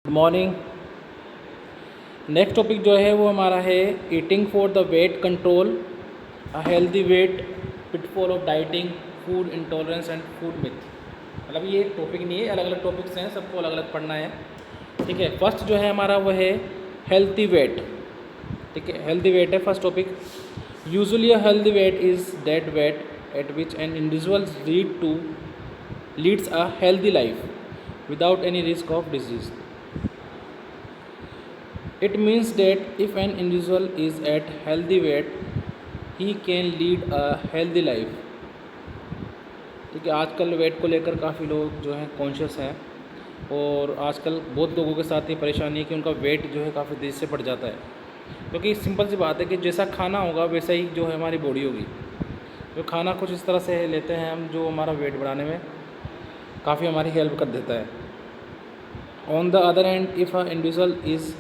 Good morning. Next topic जो है वो हमारा है eating for the weight control, a healthy wait, pitfall of dieting, food intolerance and food myth. मतलब ये टॉपिक नहीं है, अलग अलग टॉपिक्स हैं, सबको अलग अलग पढ़ना है। ठीक है, फर्स्ट जो है हमारा वो है हेल्दी वेट। ठीक है, हेल्दी वेट है first topic. Usually a healthy weight is that weight at which an individual leads a healthy life without any risk of disease. It means that if an individual is at healthy weight, he can lead a healthy life। ठीक है, आजकल wait को लेकर काफ़ी लोग जो हैं conscious हैं, और आजकल बहुत लोगों के साथ ये परेशानी है कि उनका वेट जो है काफ़ी तेज़ी से बढ़ जाता है, क्योंकि सिंपल सी बात है कि जैसा खाना होगा वैसा ही जो है हमारी बॉडी होगी। जो खाना कुछ इस तरह से लेते हैं हम, जो हमारा वेट बढ़ाने में काफ़ी हमारी हेल्प कर देता है। On the other hand, if a individual is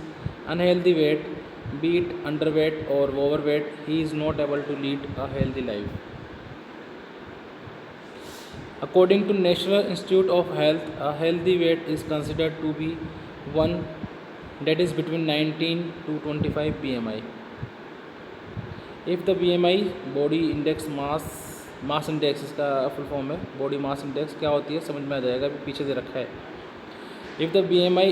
unhealthy weight, be it underweight or overweight, he is not able to lead a healthy life. According to National Institute of Health, a healthy weight is considered to be one that is between 19 to 25 BMI. If the BMI body index mass index इसका full form है, body mass index क्या होती है समझ में आ जाएगा, अभी पीछे से रखा है। If the BMI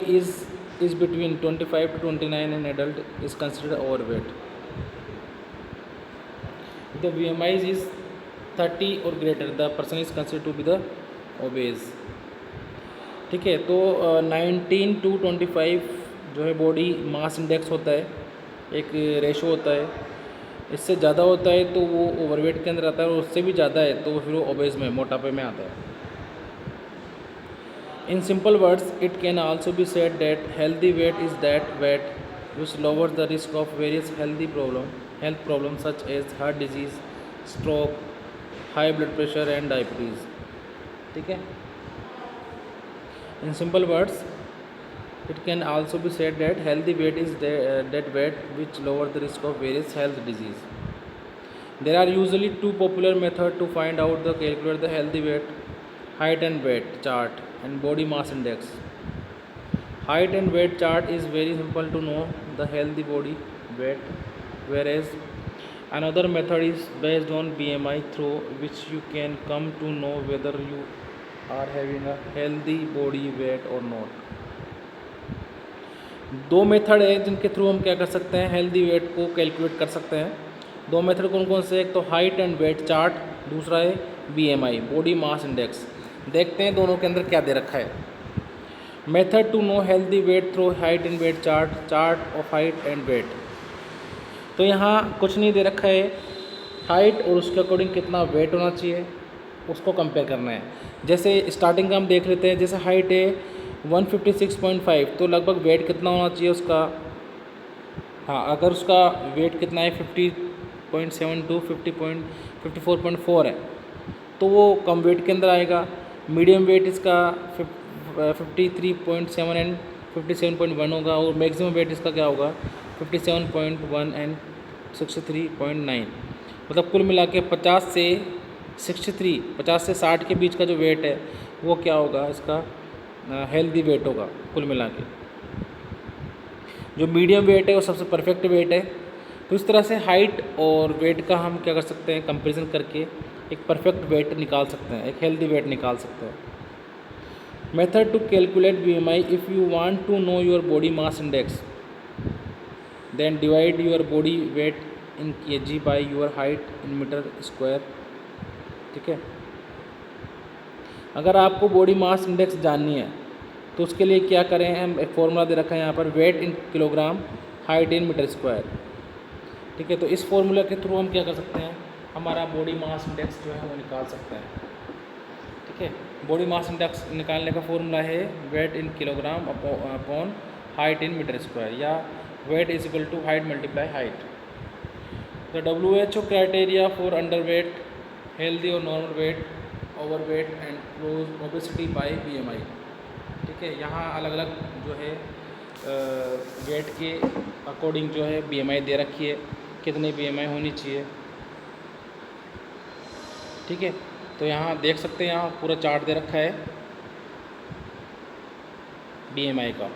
is between 25 to 29, an adult is considered overweight. If the BMI is 30 or greater, the person is considered to be the obese। ठीक है, तो 19 to 25 जो है बॉडी मास इंडेक्स होता है, एक रेशो होता है। इससे ज़्यादा होता है तो वो ओवरवेट के अंदर आता है, और उससे भी ज़्यादा है तो फिर वो ओबेस में, मोटापे में आता है। In simple words, it can also be said that healthy weight is that weight which lowers the risk of various health problems such as heart disease, stroke, high blood pressure and diabetes। ठीक है, in simple words, it can also be said that healthy weight is that weight which lowers the risk of various health disease। There are usually two popular methods to find out the calculate the healthy weight: height and weight chart and body mass index। Height and weight chart is very simple to know the healthy body weight, whereas another method is based on BMI, through which you can come to know whether you are having a healthy body weight or not। दो method है जिनके through हम क्या कर सकते हैं, healthy weight को calculate कर सकते हैं। दो मेथड कौन कौन से, एक तो हाइट एंड वेट चार्ट, दूसरा है BMI, बॉडी मास इंडेक्स। देखते हैं दोनों के अंदर क्या दे रखा है। Method to know healthy weight through height and weight chart of height and weight. तो यहाँ कुछ नहीं दे रखा है, हाइट और उसके अकॉर्डिंग कितना वेट होना चाहिए उसको कंपेयर करना है। जैसे स्टार्टिंग का हम देख लेते हैं, जैसे हाइट है 156.5, तो लगभग वेट कितना होना चाहिए उसका। हाँ, अगर उसका वेट कितना है 50.72, 54.4 है, तो वो कम वेट के अंदर आएगा। मीडियम वेट इसका 53.7 एंड 57.1 होगा, और मैक्सिमम वेट इसका क्या होगा 57.1 एंड 63.9। मतलब कुल मिला के 50 से 63, 50 से 60 के बीच का जो वेट है वो क्या होगा, इसका हेल्दी वेट होगा कुल मिला के। जो मीडियम वेट है वो सबसे परफेक्ट वेट है। तो इस तरह से हाइट और वेट का हम क्या कर सकते हैं, कंपैरिजन करके एक परफेक्ट वेट निकाल सकते हैं, एक हेल्दी वेट निकाल सकते हैं। Method to calculate BMI: if you want to know your body mass index, then divide your body weight in kg by your height in metre square. ठीक है, अगर आपको बॉडी मास इंडेक्स जाननी है तो उसके लिए क्या करें, हम एक फॉर्मूला दे रखा है यहाँ पर, weight in kilogram, height in metre square. ठीक है, तो इस फॉर्मूला के थ्रू हम क्या कर सकते हैं, हमारा बॉडी मास इंडेक्स जो है वो निकाल सकते हैं। ठीक है, बॉडी मास इंडेक्स निकालने का फॉर्मूला है weight in kilogram upon height in metre square, या weight is equal to height multiply height. The WHO criteria for underweight, healthy और normal weight, overweight and obesity by BMI। ठीक है, यहाँ अलग अलग जो है वेट के अकॉर्डिंग जो है BMI दे रखी है, कितनी BMI होनी चाहिए। ठीक है, तो यहाँ देख सकते हैं, यहाँ पूरा चार्ट दे रखा है BMI का।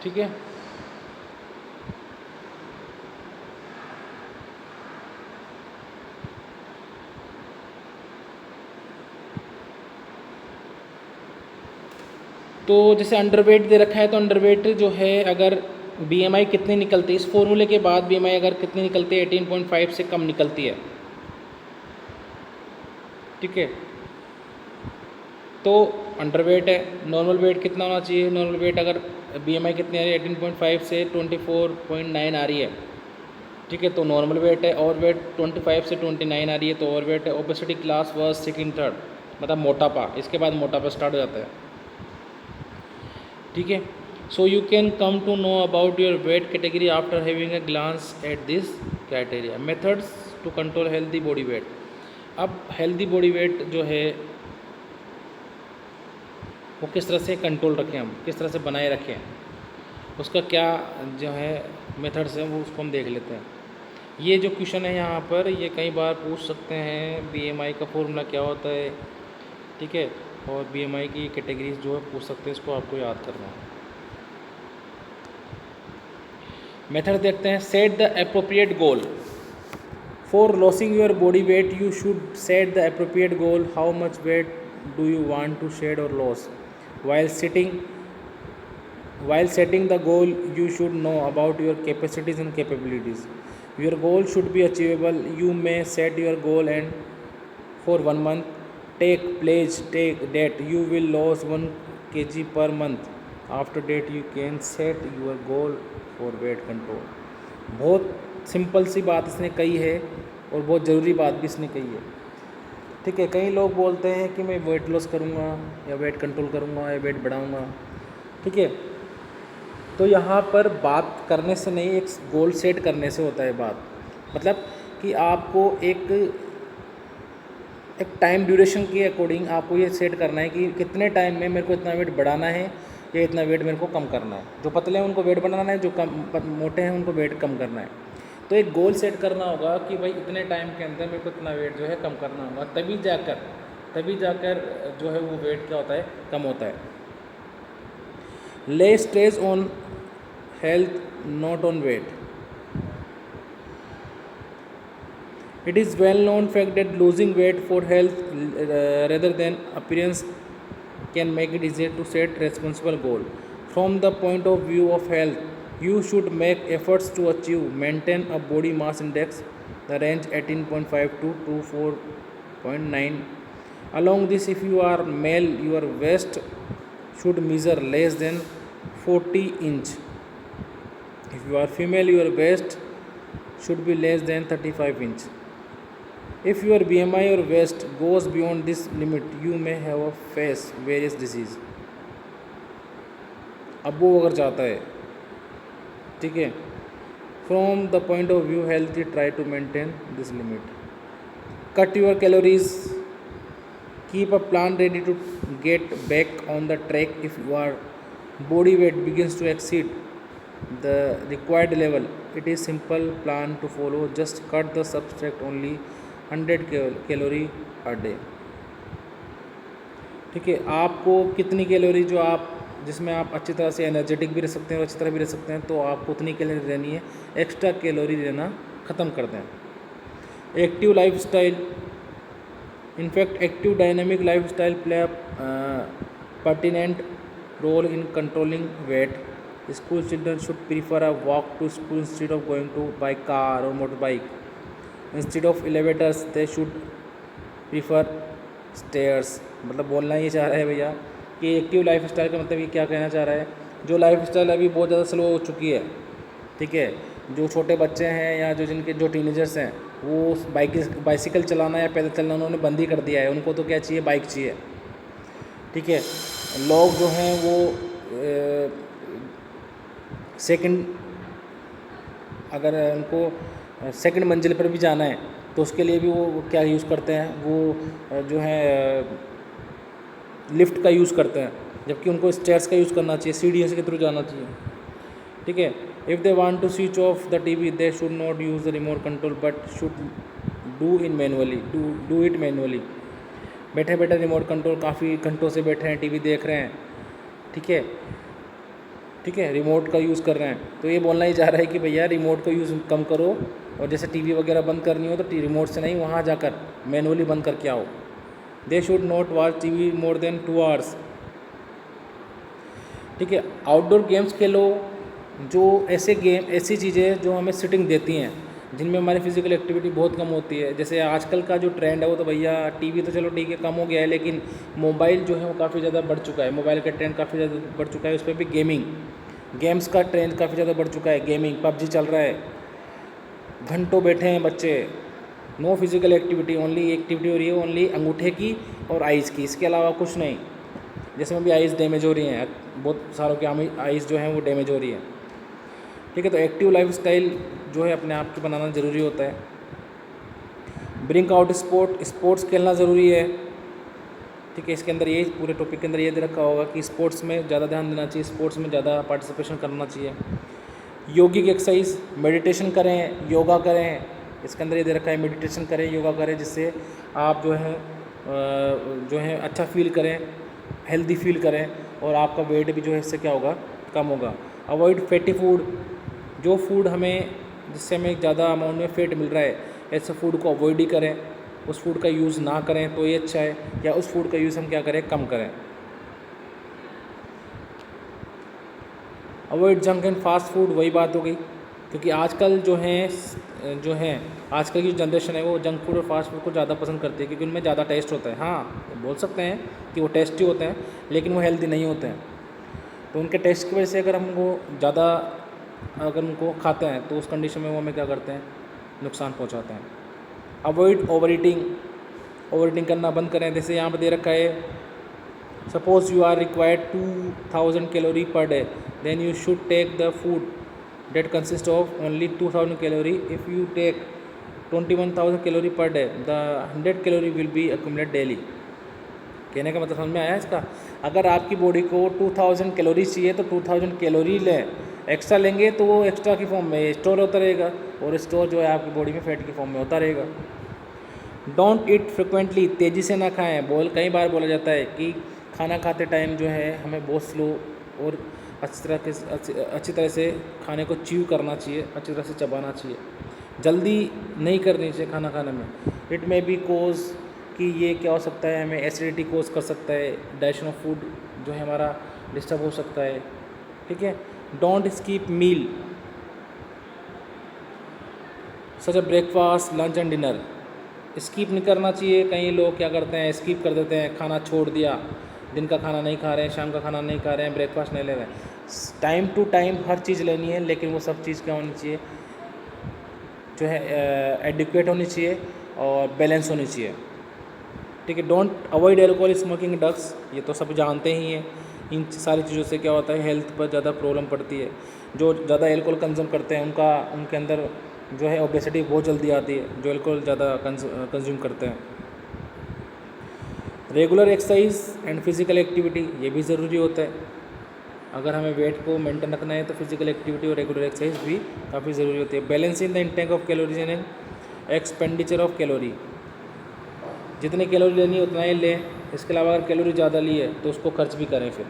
ठीक है। तो जैसे अंडरवेट दे रखा है, तो अंडरवेट जो है अगर बीएमआई कितनी निकलती है, इस फॉर्मूले के बाद बीएमआई अगर कितनी निकलती है, 18.5 से कम निकलती है, ठीक है, तो अंडरवेट है। नॉर्मल वेट कितना होना चाहिए, नॉर्मल वेट अगर बीएमआई कितनी आ रही है 18.5 से 24.9 आ रही है, ठीक है, तो नॉर्मल वेट है। ओवर वेट 25 से 29 आ रही है तो ओवर वेट है। Obesity class first second third, मतलब मोटापा, इसके बाद मोटापा स्टार्ट हो जाता है, ठीक है। So you can come to know about your weight category after having a glance at this criteria. Methods to control healthy body weight. अब हेल्दी बॉडी वेट जो है वो किस तरह से कंट्रोल रखें, हम किस तरह से बनाए रखें, उसका क्या जो है मेथड्स हैं वो उसको हम देख लेते हैं। ये जो क्वेश्चन है यहाँ पर, ये कई बार पूछ सकते हैं, बीएमआई का फॉर्मूला क्या होता है, ठीक है, और बीएमआई की कैटेगरीज जो है पूछ सकते हैं, इसको आपको याद करना है। मेथड देखते हैं। Set the appropriate goal for losing your body weight. You should set the appropriate goal. How much weight do you want to shed और loss. while setting the goal, you should know about your capacities and capabilities. Your goal should be achievable. You may set your goal and for 1 month, take date you will lose 1 kg per month. After that you can set your goal for weight control. बहुत simple सी बात इसने कही है और बहुत ज़रूरी बात भी इसने कही है, ठीक है। कई लोग बोलते हैं कि मैं वेट लॉस करूँगा या वेट कंट्रोल करूँगा या वेट बढ़ाऊँगा, ठीक है, तो यहाँ पर बात करने से नहीं, एक गोल सेट करने से होता है बात। मतलब कि आपको एक टाइम ड्यूरेशन के अकॉर्डिंग आपको ये सेट करना है कि कितने टाइम में मेरे को इतना वेट बढ़ाना है या इतना वेट मेरे को कम करना है। जो पतले हैं उनको वेट बढ़ाना है, जो मोटे हैं उनको वेट कम करना है। तो एक गोल सेट करना होगा कि भाई इतने टाइम के अंदर मेरे को इतना वेट जो है कम करना होगा, तभी जाकर जो है वो वेट क्या होता है, कम होता है। Lay stress on health not on weight. It is well known fact that losing weight for health rather than appearance can make it easier to set responsible goal. From the point of view of health, you should make efforts to maintain a body mass index, the range 18.5 to 24.9. Along this, if you are male, your waist should measure less than 40 inch. If you are female, your waist should be less than 35 inch. If your BMI or waist goes beyond this limit, you may have a face various disease. अब वो अगर चाहता है, ठीक है, from the point of view healthy, try to maintain this limit. Cut your calories. Keep a plan ready to get back on the track if your body weight begins to exceed the required level. It is simple plan to follow. Just cut the subtract only 100 calorie per day, ठीक है। आपको कितनी calorie जो आप जिसमें आप अच्छी तरह से एनर्जेटिक भी रह सकते हैं और अच्छी तरह भी रह सकते हैं, तो आपको उतनी कैलोरी लेनी है, एक्स्ट्रा कैलोरी लेना ख़त्म कर दें। Active life style. In fact active dynamic life style play pertinent role in controlling weight. School children should prefer a walk to school instead of going to by car और motor bike. Instead of elevators they should prefer stairs. मतलब बोलना ये चाह रहा है भैया कि active life style का मतलब ये क्या कहना चाह रहा है, जो लाइफ स्टाइल अभी बहुत ज़्यादा स्लो हो चुकी है, ठीक है, जो छोटे बच्चे हैं या जो टीनेजर्स हैं, वो बाइसिकल चलाना या पैदल चलना उन्होंने बंद ही कर दिया है। उनको तो क्या चाहिए, बाइक चाहिए, ठीक है। लोग जो हैं वो अगर उनको सेकंड मंजिल पर भी जाना है तो उसके लिए भी वो क्या यूज़ करते हैं, वो जो है लिफ्ट का यूज़ करते हैं, जबकि उनको स्टेयर्स का यूज़ करना चाहिए, सीढ़ियों के थ्रू जाना चाहिए, ठीक है। If they want to switch off the TV, they should not use the remote control but should do it manually. बैठे बैठे रिमोट कंट्रोल, काफ़ी घंटों से बैठे हैं टीवी देख रहे हैं, ठीक है, ठीक है, रिमोट का यूज़ कर रहे हैं, तो ये बोलना ही चाह रहा है कि भैया रिमोट का यूज़ कम करो, और जैसे टीवी वगैरह बंद करनी हो तो रिमोट से नहीं, वहाँ जाकर मैनुअली बंद करके आओ। दे should not watch TV more than 2 hours. ठीक है, आउटडोर गेम्स खेलो, जो ऐसे गेम, ऐसी चीज़ें जो हमें सिटिंग देती हैं, जिनमें हमारी फिजिकल एक्टिविटी बहुत कम होती है। जैसे आजकल का जो ट्रेंड है वो तो भैया टीवी तो चलो ठीक है कम हो गया है, लेकिन मोबाइल जो है वो काफ़ी ज़्यादा बढ़ चुका है, मोबाइल का ट्रेंड काफ़ी ज़्यादा बढ़ चुका है। उस पर भी गेमिंग, गेम्स का ट्रेंड काफ़ी ज़्यादा बढ़ चुका है। गेमिंग पबजी चल रहा है, घंटों बैठे हैं बच्चे, no physical activity, only activity हो रही है ओनली अंगूठे की और आइज़ की, इसके अलावा कुछ नहीं। जिसमें भी आइज़ डैमेज हो रही हैं, बहुत सारों की आइज़ जो हैं वो डैमेज हो रही है। ठीक है, तो एक्टिव लाइफ स्टाइल जो है अपने आप की बनाना ज़रूरी होता है। ब्रिंक आउट स्पोर्ट्स खेलना ज़रूरी है। ठीक है, इसके अंदर ये पूरे टॉपिक के अंदर ये दे रखा होगा कि स्पोर्ट्स में ज़्यादा ध्यान देना चाहिए, स्पोर्ट्स में ज़्यादा पार्टिसिपेशन करना चाहिए। योगिक एक्सरसाइज, मेडिटेशन करें, योगा करें, इसके अंदर ये दे रखा है मेडिटेशन करें, योगा करें, जिससे आप जो है अच्छा फील करें, हेल्दी फील करें, और आपका वेट भी जो है इससे क्या होगा, कम होगा। अवॉइड फैटी फूड, जो फूड हमें जिससे हमें ज़्यादा अमाउंट में फ़ैट मिल रहा है, ऐसे फूड को अवॉइड ही करें, उस फूड का यूज़ ना करें तो ये अच्छा है, या उस फूड का यूज़ हम क्या करें, कम करें। Avoid junk and fast food, वही बात हो गई, क्योंकि आजकल जो है आजकल की जनरेशन है वो जंक फूड और फास्ट फूड को ज़्यादा पसंद करती है, क्योंकि उनमें ज़्यादा टेस्ट होता है। हाँ, बोल सकते हैं कि वो टेस्टी होते हैं, लेकिन वो हेल्दी नहीं होते हैं। तो उनके टेस्ट की वजह से अगर उनको खाते हैं तो उस कंडीशन में वो हमें क्या करते हैं, नुकसान पहुंचाते हैं। अवॉइड ओवर ईटिंग करना बंद करें। जैसे यहाँ पर दे रखा है, suppose you are required 2000 calorie per day, then you should take the food that consists of only 2000 calorie. If you take 21,000 calorie per day, the 100 calorie will be accumulated daily. कहने का मतलब समझ में आया इसका? अगर आपकी बॉडी को 2000 कैलोरीज चाहिए तो 2000 कैलोरी लें, एक्स्ट्रा लेंगे तो वो एक्स्ट्रा की फॉर्म में स्टोर होता रहेगा, और स्टोर जो है आपकी बॉडी में फैट की फॉर्म में होता रहेगा। डोंट ईट फ्रिक्वेंटली, तेज़ी से ना खाएं। कई बार बोला जाता है कि खाना खाते टाइम जो है हमें बहुत स्लो और अच्छी तरह से खाने को च्यू करना चाहिए, अच्छी तरह से चबाना चाहिए, जल्दी नहीं करनी चाहिए खाना खाने में। इट में बी कोज कि ये क्या हो सकता है, हमें एसिडिटी कोज कर सकता है, डाइजेशन ऑफ फूड जो है हमारा डिस्टर्ब हो सकता है। ठीक है, don't skip meal such a breakfast, lunch and dinner, skip नहीं करना चाहिए। कई लोग क्या करते हैं, स्किप कर देते हैं, खाना छोड़ दिया, दिन का खाना नहीं खा रहे हैं, शाम का खाना नहीं खा रहे हैं, ब्रेकफास्ट नहीं ले रहे हैं। टाइम टू टाइम हर चीज़ लेनी है, लेकिन वो सब चीज़ क्या होनी चाहिए, जो है एडिक्वेट होनी चाहिए और बैलेंस होनी चाहिए। ठीक है, don't avoid alcohol, smoking, drugs, ये तो सब जानते ही हैं। इन सारी चीज़ों से क्या होता है, हेल्थ पर ज़्यादा प्रॉब्लम पड़ती है। जो ज़्यादा एल्कोहल कंज्यूम करते हैं उनके अंदर जो है ओबेसिटी बहुत जल्दी आती है, जो एल्कोहल ज़्यादा कंज्यूम करते हैं। Regular exercise and physical activity, ये भी ज़रूरी होता है। अगर हमें वेट को मेंटेन रखना है तो फिजिकल एक्टिविटी और रेगुलर एक्सरसाइज भी काफ़ी ज़रूरी होती है। Balancing the intake of calories and expenditure of calorie, जितनी कैलोरी लेनी है उतना ही लें, इसके अलावा अगर कैलोरी ज़्यादा ली है तो उसको खर्च भी करें फिर।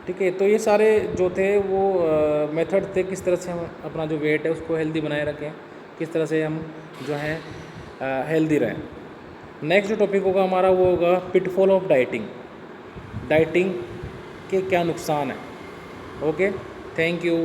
ठीक है, तो ये सारे जो थे वो मेथड थे, किस तरह से हम अपना जो वेट है उसको हेल्दी बनाए रखें, किस तरह से हम जो है हेल्दी रहें। नेक्स्ट जो टॉपिक होगा हमारा वो होगा पिटफॉल ऑफ डाइटिंग के क्या नुकसान है। Okay, thank you.